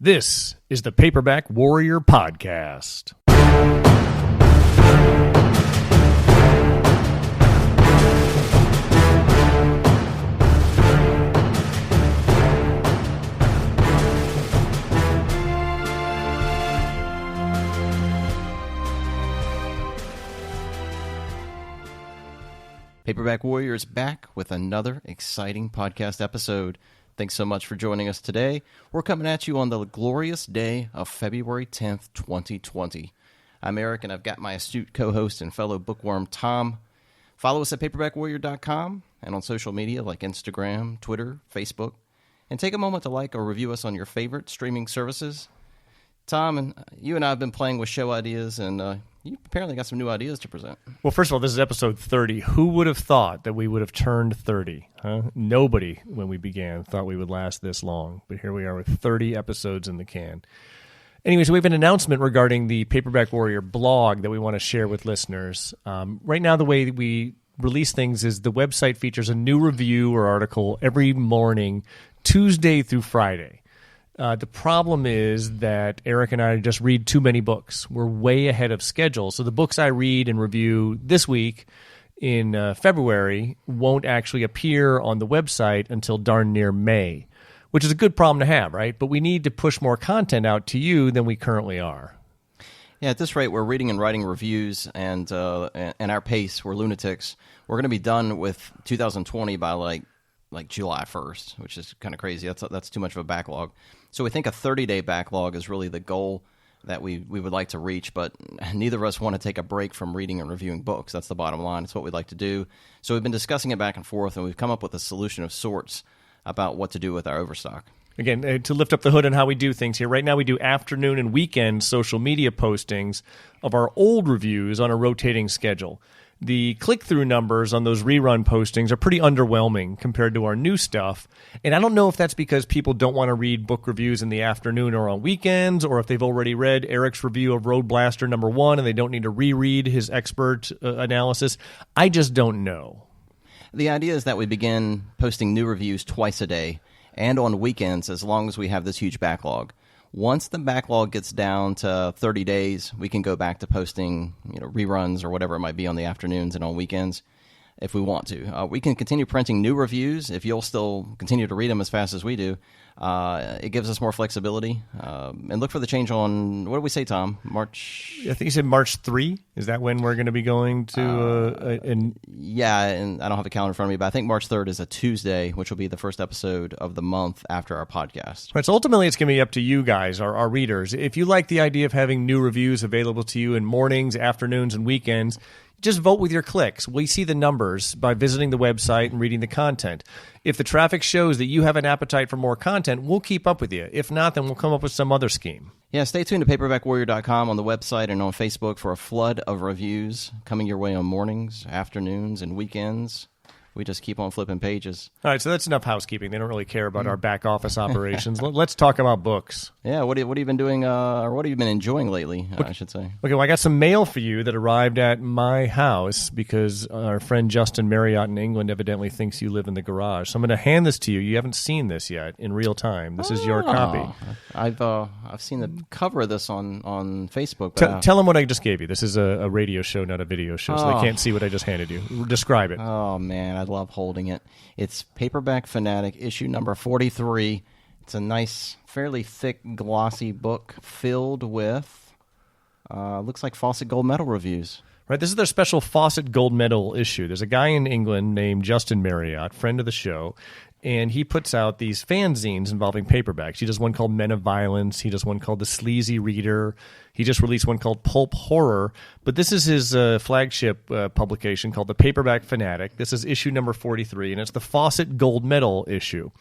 This is the Paperback Warrior Podcast. Paperback Warrior is back with another exciting podcast episode. Thanks so much for joining us today. We're coming at you on the glorious day of February 10th, 2020. I'm Eric, and I've got my astute co-host and fellow bookworm, Tom. Follow us at paperbackwarrior.com and on social media like Instagram, Twitter, Facebook. And take a moment to like or review us on your favorite streaming services. Tom, and you and I have been playing with show ideas, and you apparently got some new ideas to present. Well, first of all, this is episode 30. Who would have thought that we would have turned 30? Huh? Nobody, when we began, thought we would last this long. But here we are with 30 episodes in the can. Anyways, we have an announcement regarding the Paperback Warrior blog that we want to share with listeners. Right now, the way we release things is the website features a new review or article every morning, Tuesday through Friday. The problem is that Eric and I just read too many books. We're way ahead of schedule. So the books I read and review this week in February won't actually appear on the website until darn near May, which is a good problem to have, right? But we need to push more content out to you than we currently are. Yeah, at this rate, we're reading and writing reviews, and our pace, we're lunatics. We're going to be done with 2020 by like July 1st, which is kind of crazy. That's too much of a backlog. So we think a 30-day backlog is really the goal that we would like to reach, but neither of us want to take a break from reading and reviewing books. That's the bottom line. It's what we'd like to do. So we've been discussing it back and forth, and we've come up with a solution of sorts about what to do with our overstock. Again, to lift up the hood on how we do things here, right now we do afternoon and weekend social media postings of our old reviews on a rotating schedule. The click-through numbers on those rerun postings are pretty underwhelming compared to our new stuff. And I don't know if that's because people don't want to read book reviews in the afternoon or on weekends, or if they've already read Eric's review of Road Blaster #1 and they don't need to reread his expert analysis. I just don't know. The idea is that we begin posting new reviews twice a day and on weekends as long as we have this huge backlog. Once the backlog gets down to 30 days, we can go back to posting, reruns or whatever it might be on the afternoons and on weekends if we want to. We can continue printing new reviews if you'll still continue to read them as fast as we do. It gives us more flexibility. And look for the change on, what did we say, Tom? March? I think you said March 3. Is that when we're going to be going to? Yeah, and I don't have a calendar in front of me, but I think March 3rd is a Tuesday, which will be the first episode of the month after our podcast. Right, so ultimately it's going to be up to you guys, our readers. If you like the idea of having new reviews available to you in mornings, afternoons, and weekends, just vote with your clicks. We see the numbers by visiting the website and reading the content. If the traffic shows that you have an appetite for more content, we'll keep up with you. If not, then we'll come up with some other scheme. Yeah, stay tuned to paperbackwarrior.com on the website and on Facebook for a flood of reviews coming your way on mornings, afternoons, and weekends. We just keep on flipping pages. All right, so that's enough housekeeping. They don't really care about our back office operations. Let's talk about books. Yeah, what have you been doing, or what have you been enjoying lately, I should say? Okay, well, I got some mail for you that arrived at my house because our friend Justin Marriott in England evidently thinks you live in the garage. So I'm going to hand this to you. You haven't seen this yet in real time. This is your copy. I've seen the cover of this on Facebook. Tell them what I just gave you. This is a radio show, not a video show, so they can't see what I just handed you. Describe it. Oh, man, I love holding it. It's Paperback Fanatic, issue number 43. It's a nice, fairly thick, glossy book filled with, looks like Fawcett Gold Medal reviews. Right, this is their special Fawcett Gold Medal issue. There's a guy in England named Justin Marriott, friend of the show, and he puts out these fanzines involving paperbacks. He does one called Men of Violence. He does one called The Sleazy Reader. He just released one called Pulp Horror. But this is his flagship publication called The Paperback Fanatic. This is issue number 43, and it's the Fawcett Gold Medal issue.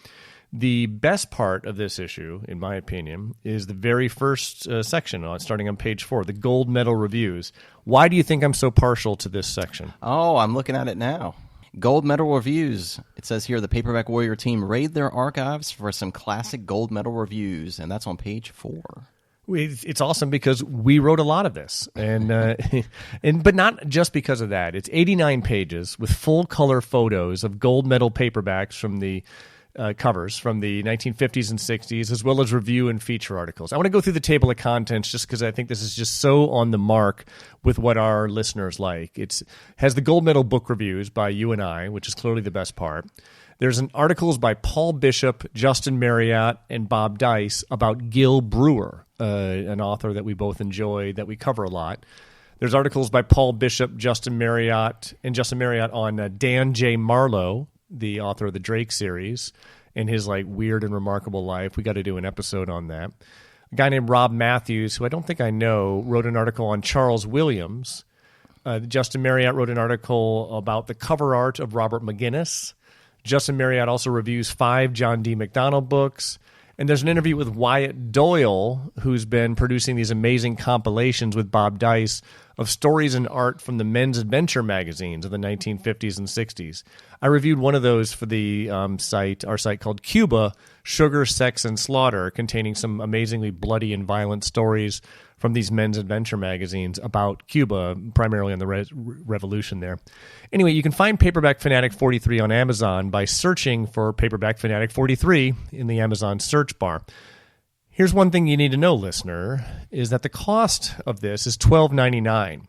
The best part of this issue, in my opinion, is the very first section, starting on page 4, the Gold Medal Reviews. Why do you think I'm so partial to this section? Oh, I'm looking at it now. Gold Medal Reviews. It says here the Paperback Warrior team raid their archives for some classic Gold Medal reviews, and that's on page 4. It's awesome because we wrote a lot of this, and but not just because of that. It's 89 pages with full color photos of Gold Medal paperbacks from the covers from the 1950s and 60s, as well as review and feature articles. I want to go through the table of contents just because I think this is just so on the mark with what our listeners like. It has the gold medal book reviews by you and I, which is clearly the best part. There's articles by Paul Bishop, Justin Marriott, and Bob Dice about Gil Brewer, an author that we both enjoy, that we cover a lot. There's articles by Paul Bishop, Justin Marriott on Dan J. Marlowe, the author of the Drake series, and his weird and remarkable life. We got to do an episode on that. A guy named Rob Matthews, who I don't think I know, wrote an article on Charles Williams. Justin Marriott wrote an article about the cover art of Robert McGinnis. Justin Marriott also reviews 5 John D. MacDonald books. And there's an interview with Wyatt Doyle, who's been producing these amazing compilations with Bob Dice of stories and art from the men's adventure magazines of the 1950s and 60s. I reviewed one of those for the our site called Cuba, Sugar, Sex, and Slaughter, containing some amazingly bloody and violent stories from these men's adventure magazines about Cuba, primarily on the revolution there. Anyway, you can find Paperback Fanatic 43 on Amazon by searching for Paperback Fanatic 43 in the Amazon search bar. Here's one thing you need to know, listener, is that the cost of this is $12.99.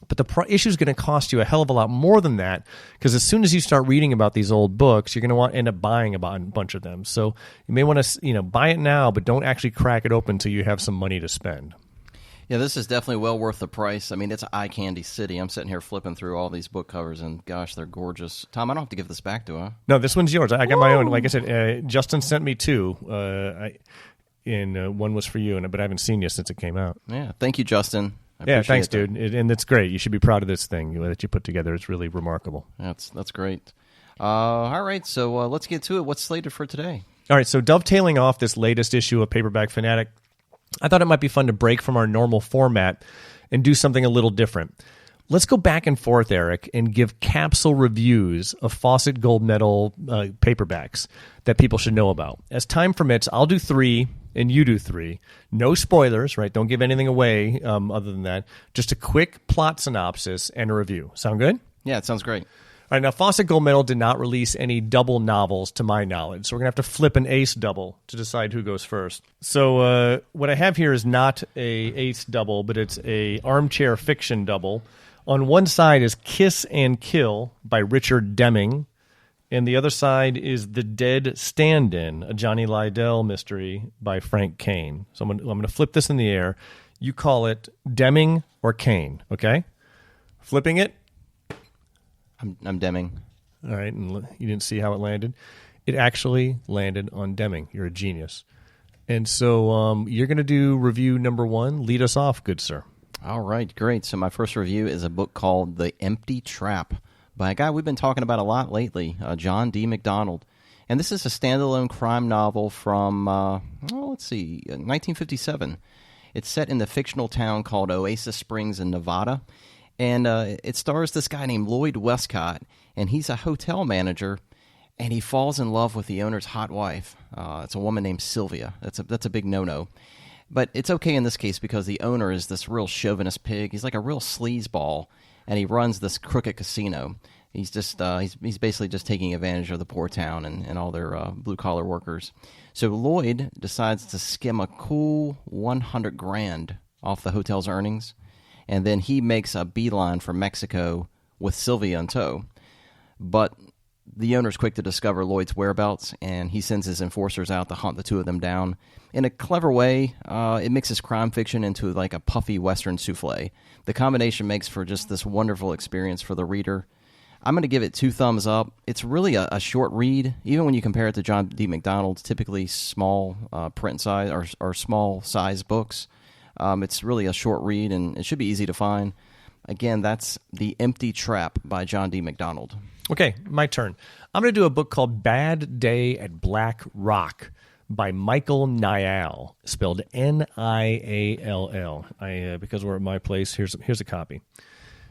But the issue is going to cost you a hell of a lot more than that, because as soon as you start reading about these old books, you're going to end up buying a bunch of them. So you may want to buy it now, but don't actually crack it open until you have some money to spend. Yeah, this is definitely well worth the price. I mean, it's eye candy city. I'm sitting here flipping through all these book covers, and gosh, they're gorgeous. Tom, I don't have to give this back, do I? No, this one's yours. I got my own. Like I said, Justin sent me 2. One was for you, but I haven't seen you since it came out. Yeah, thank you, Justin. Yeah, thanks, dude. And it's great. You should be proud of this thing that you put together. It's really remarkable. That's great. All right, so let's get to it. What's slated for today? All right, so dovetailing off this latest issue of Paperback Fanatic, I thought it might be fun to break from our normal format and do something a little different. Let's go back and forth, Eric, and give capsule reviews of Fawcett Gold Medal paperbacks that people should know about. As time permits, I'll do 3 and you do 3. No spoilers, right? Don't give anything away other than that. Just a quick plot synopsis and a review. Sound good? Yeah, it sounds great. All right, now Fawcett Gold Medal did not release any double novels to my knowledge, so we're going to have to flip an ace double to decide who goes first. So what I have here is not a ace double, but it's a armchair fiction double. On one side is Kiss and Kill by Richard Deming, and the other side is The Dead Stand-In, a Johnny Lydell mystery by Frank Kane. So I'm going to flip this in the air. You call it Deming or Kane, okay? Flipping it. I'm Deming. All right, and you didn't see how it landed? It actually landed on Deming. You're a genius. And so you're going to do review number 1. Lead us off, good sir. All right, great. So my first review is a book called The Empty Trap by a guy we've been talking about a lot lately, John D. MacDonald. And this is a standalone crime novel from, 1957. It's set in the fictional town called Oasis Springs in Nevada. And it stars this guy named Lloyd Westcott, and he's a hotel manager, and he falls in love with the owner's hot wife. It's a woman named Sylvia. That's a big no-no. But it's okay in this case because the owner is this real chauvinist pig. He's like a real sleazeball, and he runs this crooked casino. He's just he's basically just taking advantage of the poor town and all their blue-collar workers. So Lloyd decides to skim a cool $100,000 off the hotel's earnings, and then he makes a beeline for Mexico with Sylvia in tow. But the owner's quick to discover Lloyd's whereabouts, and he sends his enforcers out to hunt the two of them down. In a clever way, it mixes crime fiction into like a puffy Western souffle. The combination makes for just this wonderful experience for the reader. I'm going to give it 2 thumbs up. It's really a short read, even when you compare it to John D. MacDonald's typically small print size or small size books. It's really a short read, and it should be easy to find. Again, that's The Empty Trap by John D. MacDonald. Okay, my turn. I'm going to do a book called Bad Day at Black Rock by Michael Niall, spelled Niall. Because we're at my place, here's a copy.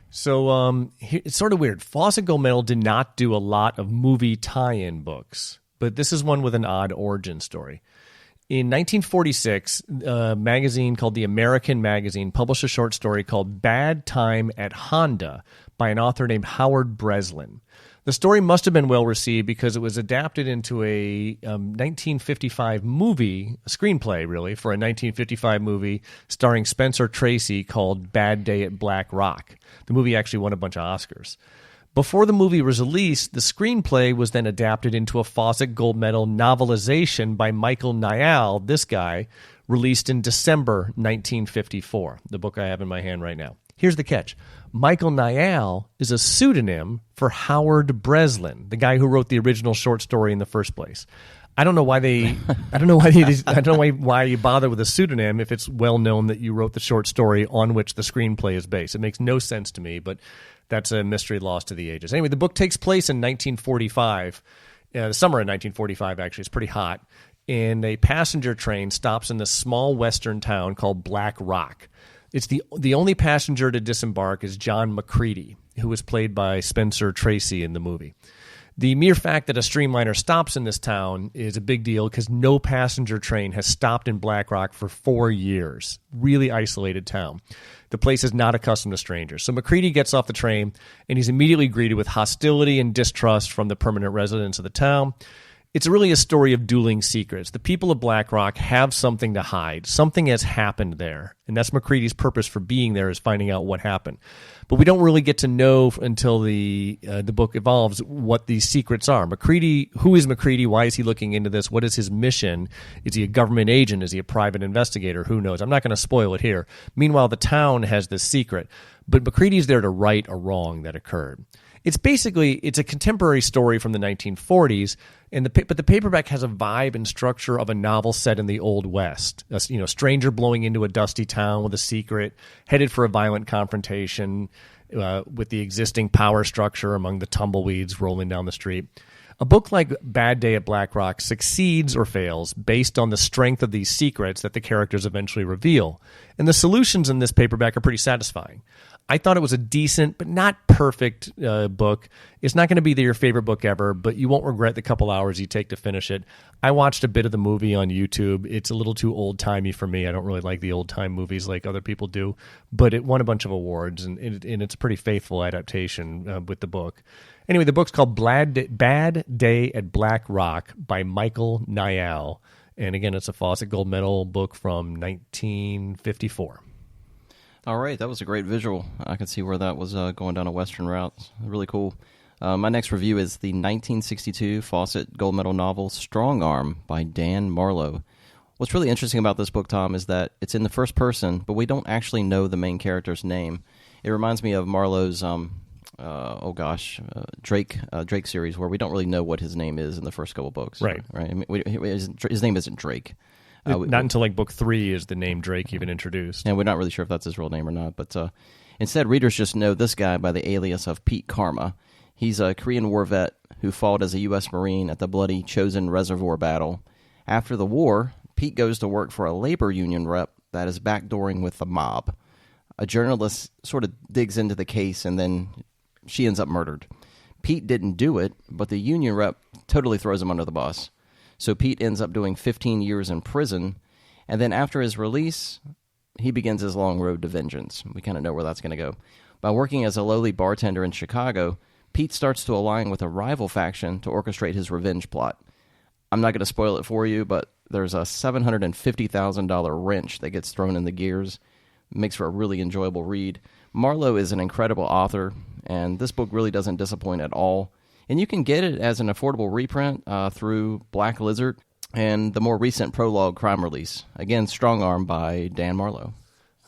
So it's sort of weird. Fawcett Gold Medal did not do a lot of movie tie-in books, but this is one with an odd origin story. In 1946, a magazine called The American Magazine published a short story called Bad Time at Honda by an author named Howard Breslin. The story must have been well received because it was adapted into a 1955 movie, a screenplay really, for a 1955 movie starring Spencer Tracy called Bad Day at Black Rock. The movie actually won a bunch of Oscars. Before the movie was released, the screenplay was then adapted into a Fawcett Gold Medal novelization by Michael Niall, this guy, released in December 1954, the book I have in my hand right now. Here's the catch. Michael Niall is a pseudonym for Howard Breslin, the guy who wrote the original short story in the first place. I don't know why why you bother with a pseudonym if it's well known that you wrote the short story on which the screenplay is based. It makes no sense to me, but that's a mystery lost to the ages. Anyway, the book takes place in 1945, the summer of 1945 actually. It's pretty hot. And a passenger train stops in this small western town called Black Rock. It's the only passenger to disembark is John McCready, who was played by Spencer Tracy in the movie. The mere fact that a streamliner stops in this town is a big deal because no passenger train has stopped in Black Rock for 4 years. Really isolated town. The place is not accustomed to strangers. So McCready gets off the train, and he's immediately greeted with hostility and distrust from the permanent residents of the town. It's really a story of dueling secrets. The people of Black Rock have something to hide. Something has happened there. And that's McCready's purpose for being there, is finding out what happened. But we don't really get to know until the book evolves what these secrets are. McCready, who is McCready? Why is he looking into this? What is his mission? Is he a government agent? Is he a private investigator? Who knows? I'm not going to spoil it here. Meanwhile, the town has this secret. But McCready's there to right a wrong that occurred. It's a contemporary story from the 1940s, but the paperback has a vibe and structure of a novel set in the Old West. A stranger blowing into a dusty town with a secret, headed for a violent confrontation with the existing power structure among the tumbleweeds rolling down the street. A book like Bad Day at Black Rock succeeds or fails based on the strength of these secrets that the characters eventually reveal. And the solutions in this paperback are pretty satisfying. I thought it was a decent but not perfect book. It's not going to be your favorite book ever, but you won't regret the couple hours you take to finish it. I watched a bit of the movie on YouTube. It's a little too old-timey for me. I don't really like the old-time movies like other people do, but it won a bunch of awards, and it's a pretty faithful adaptation with the book. Anyway, the book's called Bad Day at Black Rock by Michael Niall. And again, it's a Fawcett Gold Medal book from 1954. All right, that was a great visual. I could see where that was going down a Western route. Really cool. My next review is the 1962 Fawcett Gold Medal novel Strong Arm by Dan Marlowe. What's really interesting about this book, Tom, is that it's in the first person, but we don't actually know the main character's name. It reminds me of Marlowe's Drake series, where we don't really know what his name is in the first couple books. Right. I mean, his name isn't Drake. Not until like book 3 is the name Drake even introduced. And we're not really sure if that's his real name or not. But instead, readers just know this guy by the alias of Pete Karma. He's a Korean War vet who fought as a U.S. Marine at the bloody Chosin Reservoir battle. After the war, Pete goes to work for a labor union rep that is backdooring with the mob. A journalist sort of digs into the case, and then she ends up murdered. Pete didn't do it, but the union rep totally throws him under the bus. So Pete ends up doing 15 years in prison, and then after his release, he begins his long road to vengeance. We kind of know where that's going to go. By working as a lowly bartender in Chicago, Pete starts to align with a rival faction to orchestrate his revenge plot. I'm not going to spoil it for you, but there's a $750,000 wrench that gets thrown in the gears. It makes for a really enjoyable read. Marlowe is an incredible author, and this book really doesn't disappoint at all. And you can get it as an affordable reprint through Black Lizard and the more recent prologue crime release. Again, Strong Arm by Dan Marlowe.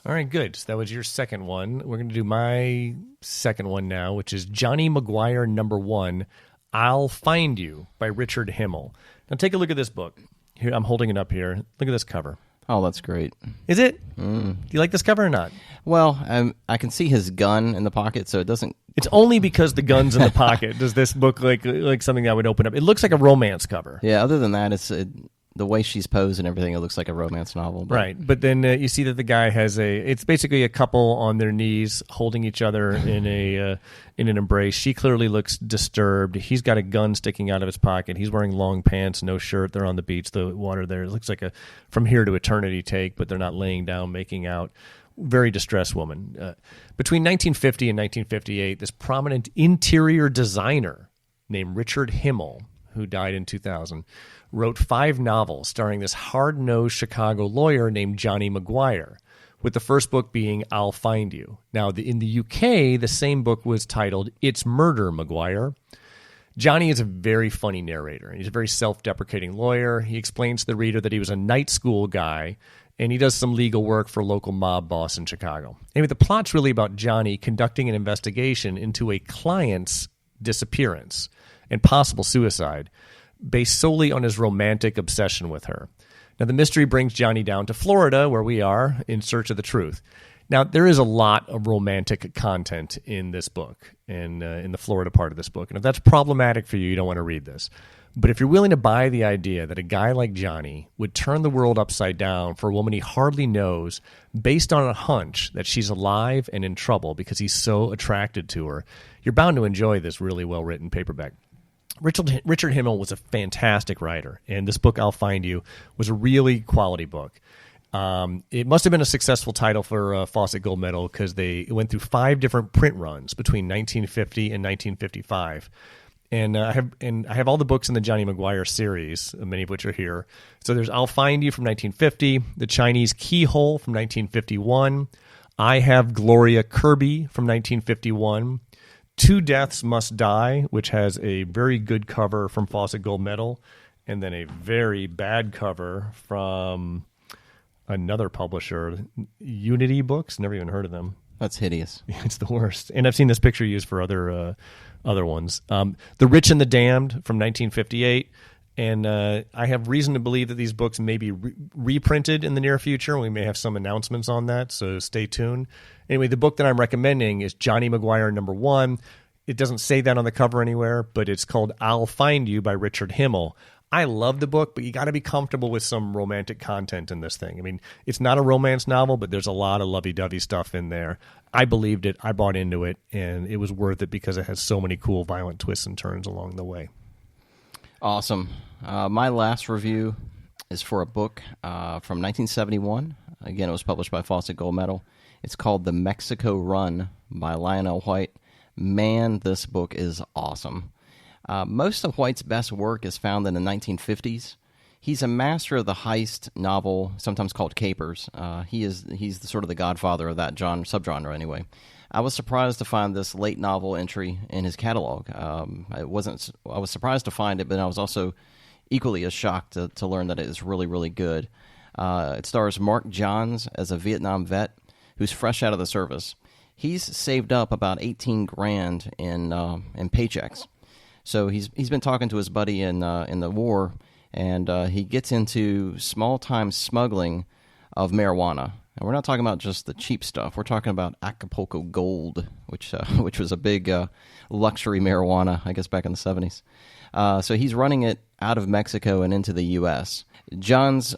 All right, good. So that was your second one. We're going to do my second one now, which is Johnny Maguire #1, I'll Find You by Richard Himmel. Now take a look at this book. Here, I'm holding it up here. Look at this cover. Oh, that's great. Is it? Do you like this cover or not? Well, I can see his gun in the pocket, so it doesn't... It's only because the gun's in the pocket does this book like something I would open up. It looks like a romance cover. Yeah, other than that, it's the way she's posed and everything, it looks like a romance novel. But... Right, but then you see that the guy has it's basically a couple on their knees holding each other in an embrace. She clearly looks disturbed. He's got a gun sticking out of his pocket. He's wearing long pants, no shirt. They're on the beach. The water there. It looks like a From Here to Eternity take, but they're not laying down, making out. Very distressed woman. Between 1950 and 1958, this prominent interior designer named Richard Himmel, who died in 2000, wrote 5 novels starring this hard-nosed Chicago lawyer named Johnny Maguire, with the first book being I'll Find You. Now, in the UK, the same book was titled It's Murder, Maguire. Johnny is a very funny narrator. He's a very self-deprecating lawyer. He explains to the reader that he was a night school guy, and he does some legal work for a local mob boss in Chicago. Anyway, the plot's really about Johnny conducting an investigation into a client's disappearance and possible suicide based solely on his romantic obsession with her. Now, the mystery brings Johnny down to Florida, where we are, in search of the truth. Now, there is a lot of romantic content in this book, and in the Florida part of this book. And if that's problematic for you, you don't want to read this. But if you're willing to buy the idea that a guy like Johnny would turn the world upside down for a woman he hardly knows based on a hunch that she's alive and in trouble because he's so attracted to her, you're bound to enjoy this really well-written paperback. Richard Himmel was a fantastic writer, and this book, I'll Find You, was a really quality book. It must have been a successful title for Fawcett Gold Medal because it went through 5 different print runs between 1950 and 1955. And I have all the books in the Johnny Maguire series, many of which are here. So there's I'll Find You from 1950, The Chinese Keyhole from 1951, I Have Gloria Kirby from 1951, Two Deaths Must Die, which has a very good cover from Fawcett Gold Medal, and then a very bad cover from another publisher, Unity Books. Never even heard of them. That's hideous. It's the worst. And I've seen this picture used for other ones. The Rich and the Damned from 1958. And I have reason to believe that these books may be reprinted in the near future. We may have some announcements on that, so stay tuned. Anyway, the book that I'm recommending is Johnny Maguire #1. It doesn't say that on the cover anywhere, but it's called I'll Find You by Richard Himmel. I love the book, but you got to be comfortable with some romantic content in this thing. I mean, it's not a romance novel, but there's a lot of lovey-dovey stuff in there. I believed it. I bought into it, and it was worth it because it has so many cool, violent twists and turns along the way. Awesome. My last review is for a book from 1971. Again, it was published by Fawcett Gold Medal. It's called The Mexico Run by Lionel White. Man, this book is awesome. Most of White's best work is found in the 1950s. He's a master of the heist novel, sometimes called capers. He's sort of the godfather of that subgenre anyway. I was surprised to find this late novel entry in his catalog. I was surprised to find it, but I was also equally as shocked to learn that it is really, really good. It stars Mark Johns as a Vietnam vet who's fresh out of the service. He's saved up about $18,000 in paychecks. So he's been talking to his buddy in the war, and he gets into small-time smuggling of marijuana. And we're not talking about just the cheap stuff. We're talking about Acapulco Gold, which was a big luxury marijuana, I guess, back in the 70s. So he's running it out of Mexico and into the U.S. John's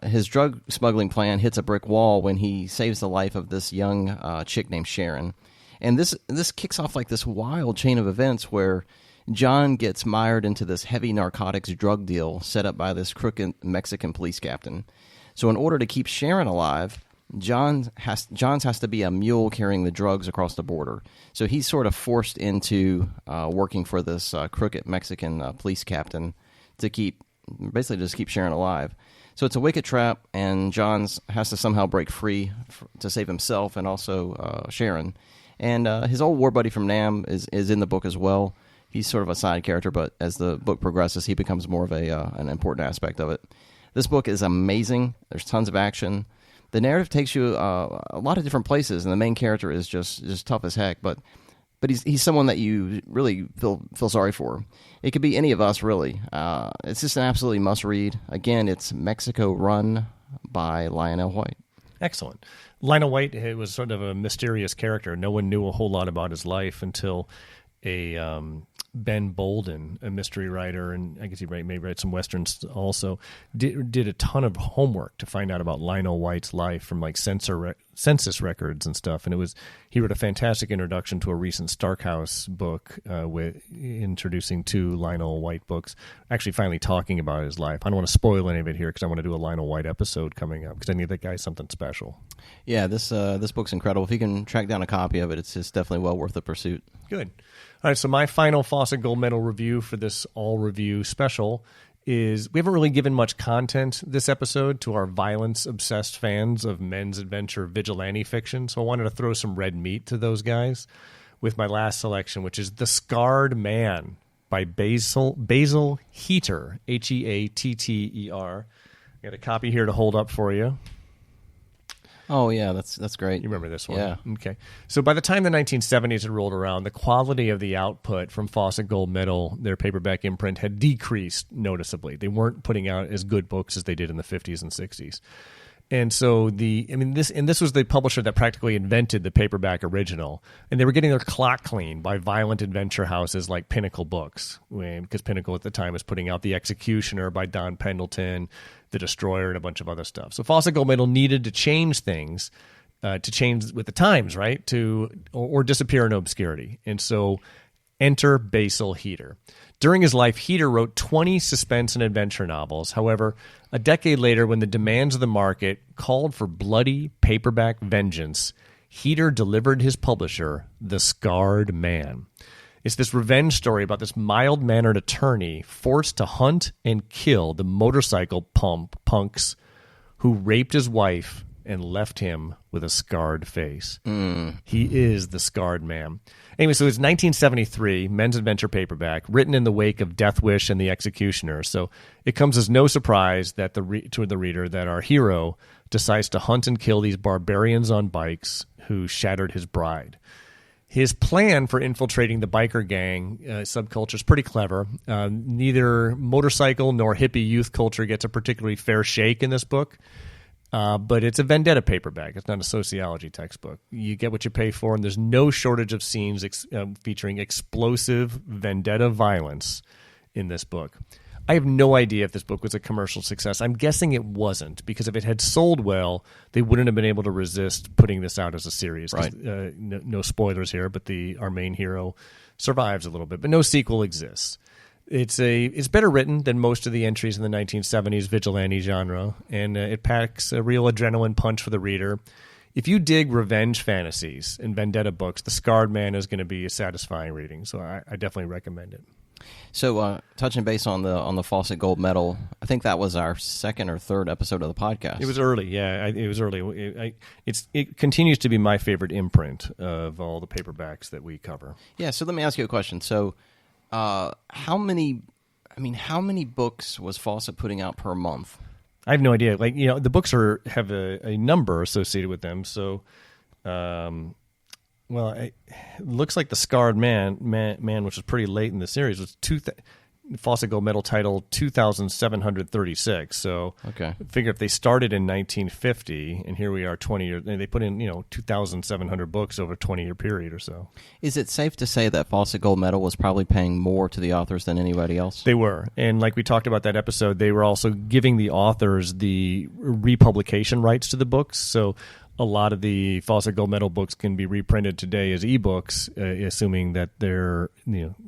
his drug smuggling plan hits a brick wall when he saves the life of this young chick named Sharon. And this kicks off like this wild chain of events where John gets mired into this heavy narcotics drug deal set up by this crooked Mexican police captain. So in order to keep Sharon alive, Johns has to be a mule carrying the drugs across the border. So he's sort of forced into working for this crooked Mexican police captain to keep Sharon alive. So it's a wicked trap, and Johns has to somehow break free to save himself and also Sharon. And his old war buddy from Nam is in the book as well. He's sort of a side character, but as the book progresses, he becomes more of an important aspect of it. This book is amazing. There's tons of action. The narrative takes you a lot of different places, and the main character is just tough as heck. But he's someone that you really feel sorry for. It could be any of us, really. It's just an absolutely must read. Again, it's Mexico Run by Lionel White. Excellent. Lionel White was sort of a mysterious character. No one knew a whole lot about his life until Ben Bolden, a mystery writer, and I guess he may write some westerns also, did a ton of homework to find out about Lionel White's life, from like census census records and stuff. And he wrote a fantastic introduction to a recent Starkhouse book with introducing 2 Lionel White books, actually finally talking about his life. I don't want to spoil any of it here because I want to do a Lionel White episode coming up because I think that guy's something special. Yeah, this book's incredible. If you can track down a copy of it, it's definitely well worth the pursuit. Good. All right, so my final Fawcett Gold Medal review for this all-review special is we haven't really given much content this episode to our violence-obsessed fans of men's adventure vigilante fiction, so I wanted to throw some red meat to those guys with my last selection, which is The Scarred Man by Basil Heater, Heatter. I got a copy here to hold up for you. Oh, yeah, that's great. You remember this one? Yeah. Okay. So by the time the 1970s had rolled around, the quality of the output from Fawcett Gold Medal, their paperback imprint, had decreased noticeably. They weren't putting out as good books as they did in the 50s and 60s. And so this was the publisher that practically invented the paperback original, and they were getting their clock cleaned by violent adventure houses like Pinnacle Books, because Pinnacle at the time was putting out The Executioner by Don Pendleton, The Destroyer, and a bunch of other stuff. So Fawcett Gold Medal needed to change things, to change with the times, right? Or disappear in obscurity. And so enter Basil Heater. During his life, Heater wrote 20 suspense and adventure novels. However, a decade later, when the demands of the market called for bloody paperback vengeance, Heater delivered his publisher, The Scarred Man. It's this revenge story about this mild-mannered attorney forced to hunt and kill the motorcycle punks who raped his wife and left him with a scarred face. He is the Scarred Man. Anyway, so it's 1973, men's adventure paperback, written in the wake of Death Wish and The Executioner. So it comes as no surprise that to the reader that our hero decides to hunt and kill these barbarians on bikes who shattered his bride. His plan for infiltrating the biker gang subculture is pretty clever. Neither motorcycle nor hippie youth culture gets a particularly fair shake in this book. But it's a vendetta paperback. It's not a sociology textbook. You get what you pay for, and there's no shortage of scenes featuring explosive vendetta violence in this book. I have no idea if this book was a commercial success. I'm guessing it wasn't, because if it had sold well, they wouldn't have been able to resist putting this out as a series. Right. No spoilers here, but our main hero survives a little bit, but no sequel exists. It's better written than most of the entries in the 1970s vigilante genre, and it packs a real adrenaline punch for the reader. If you dig revenge fantasies and vendetta books, The Scarred Man is going to be a satisfying reading, so I definitely recommend it. So, touching base on the Fawcett Gold Medal, I think that was our second or third episode of the podcast. It was early, yeah. It was early. It continues to be my favorite imprint of all the paperbacks that we cover. Yeah. So let me ask you a question. So, how many books was Fawcett putting out per month? I have no idea. The books have a number associated with them. So, it looks like The Scarred Man, which was pretty late in the series, was Fawcett Gold Medal title 2,736. So, okay, figure if they started in 1950, and here we are 20 years, and they put in 2,700 books over a 20-year period or so. Is it safe to say that Fawcett Gold Medal was probably paying more to the authors than anybody else? They were, and like we talked about that episode, they were also giving the authors the republication rights to the books. So a lot of the Fawcett Gold Medal books can be reprinted today as ebooks, assuming that they're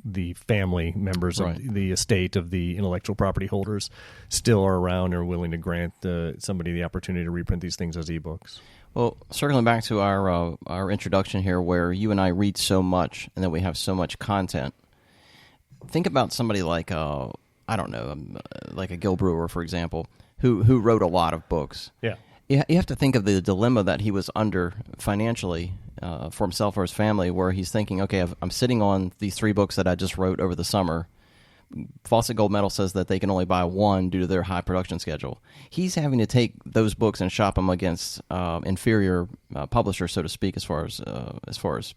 the family members right. of the estate of the intellectual property holders still are around or willing to grant somebody the opportunity to reprint these things as ebooks. Well, circling back to our introduction here, where you and I read so much and that we have so much content, think about somebody like like a Gil Brewer, for example, who wrote a lot of books. Yeah. You have to think of the dilemma that he was under financially for himself or his family, where he's thinking, okay, I'm sitting on these 3 books that I just wrote over the summer. Fawcett Gold Medal says that they can only buy one due to their high production schedule. He's having to take those books and shop them against inferior publishers, so to speak, as far as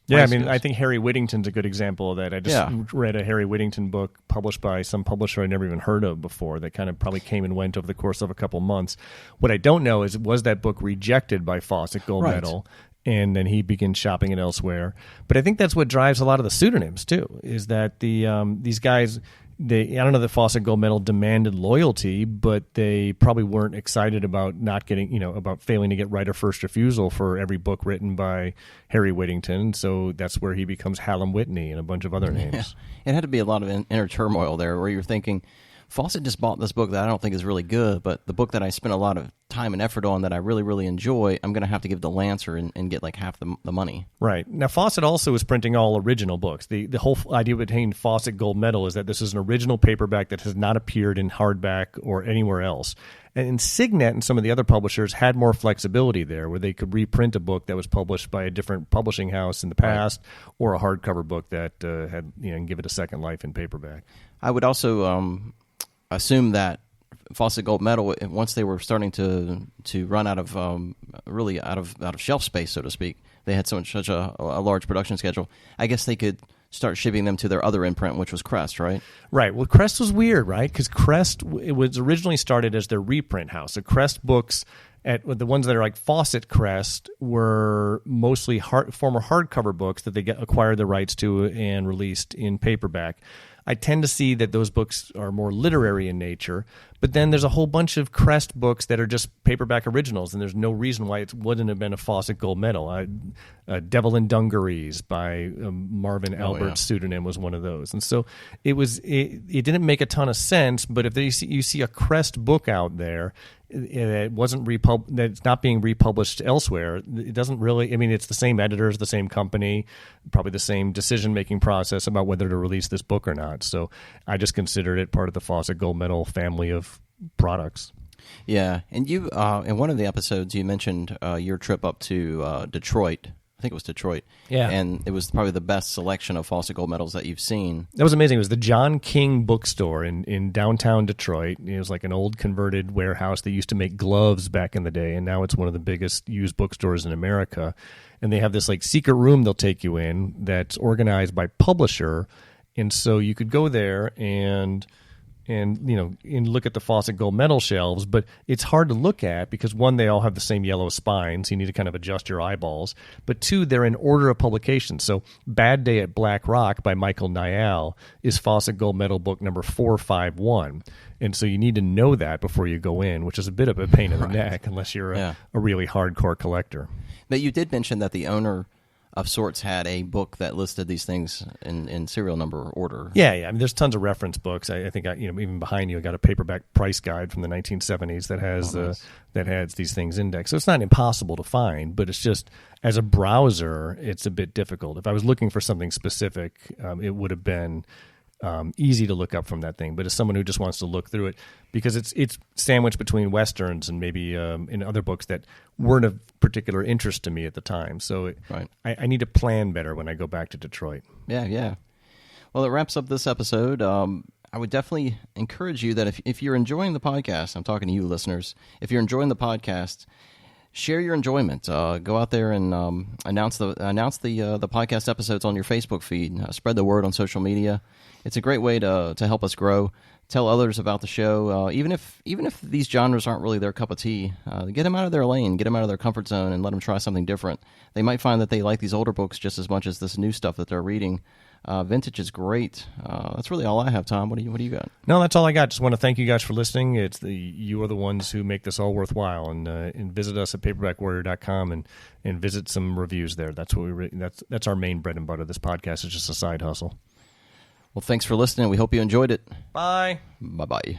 yeah. goes. I think Harry Whittington's a good example of that. I just read a Harry Whittington book published by some publisher I'd never even heard of before that kind of probably came and went over the course of a couple months. What I don't know is, was that book rejected by Fawcett Gold Medal? And then he begins shopping it elsewhere. But I think that's what drives a lot of the pseudonyms too. Is that these guys I don't know that Fawcett Gold Medal demanded loyalty, but they probably weren't excited about not getting, about failing to get right of first refusal for every book written by Harry Whittington. So that's where he becomes Hallam Whitney and a bunch of other names. Yeah. It had to be a lot of inner turmoil there where you're thinking, Fawcett just bought this book that I don't think is really good, but the book that I spent a lot of time and effort on that I really, really enjoy, I'm going to have to give to Lancer and get like half the money. Right. Now, Fawcett also is printing all original books. The whole idea behind Fawcett Gold Medal is that this is an original paperback that has not appeared in hardback or anywhere else. And Signet and some of the other publishers had more flexibility there, where they could reprint a book that was published by a different publishing house in the past, or a hardcover book that had, and give it a second life in paperback. I would also assume that Fawcett Gold Medal, once they were starting to run out of really out of shelf space, so to speak, they had such a large production schedule. I guess they could start shipping them to their other imprint, which was Crest, right? Right. Well, Crest was weird, right? Because Crest, it was originally started as their reprint house. The Crest books, the ones that are like Fawcett Crest, were mostly former hardcover books that they acquired the rights to and released in paperback. I tend to see that those books are more literary in nature, but then there's a whole bunch of Crest books that are just paperback originals, and there's no reason why it wouldn't have been a Fawcett Gold Medal. Devil in Dungarees by Marvin Albert's pseudonym was one of those, and so it didn't make a ton of sense. But if you see a Crest book out there that wasn't that's not being republished elsewhere, it doesn't really. I mean, it's the same editors, the same company, probably the same decision-making process about whether to release this book or not. So I just considered it part of the Fawcett Gold Medal family of products. Yeah, and you in one of the episodes you mentioned your trip up to Detroit. I think it was Detroit. Yeah. And it was probably the best selection of Fawcett Gold Medals that you've seen. That was amazing. It was the John King bookstore in downtown Detroit. It was like an old converted warehouse that used to make gloves back in the day, and now it's one of the biggest used bookstores in America. And they have this like secret room they'll take you in that's organized by publisher, and so you could go there and look at the Fawcett Gold Medal shelves, but it's hard to look at because, one, they all have the same yellow spines. You need to kind of adjust your eyeballs. But two, they're in order of publication. So Bad Day at Black Rock by Michael Niall is Fawcett Gold Medal book number 451. And so you need to know that before you go in, which is a bit of a pain in the neck unless you're a really hardcore collector. But you did mention that the owner of sorts had a book that listed these things in serial number order. Yeah. I mean, there's tons of reference books. I think even behind you, I got a paperback price guide from the 1970s that has that has these things indexed. So it's not impossible to find, but it's just as a browser, it's a bit difficult. If I was looking for something specific, it would have been easy to look up from that thing. But as someone who just wants to look through it, because it's sandwiched between Westerns and maybe in other books that weren't of particular interest to me at the time. So I need to plan better when I go back to Detroit. Yeah. Well, it wraps up this episode. I would definitely encourage you that if you're enjoying the podcast, I'm talking to you listeners, if you're enjoying the podcast, share your enjoyment. Go out there and announce the podcast episodes on your Facebook feed. Spread the word on social media. It's a great way to help us grow. Tell others about the show. Even if these genres aren't really their cup of tea, get them out of their lane, get them out of their comfort zone, and let them try something different. They might find that they like these older books just as much as this new stuff that they're reading. Vintage is great. That's really all I have, Tom. What do you got? No, that's all I got. Just want to thank you guys for listening. You are the ones who make this all worthwhile. And visit us at paperbackwarrior.com and visit some reviews there. That's what that's our main bread and butter. This podcast is just a side hustle. Well, thanks for listening. We hope you enjoyed it. Bye. Bye-bye.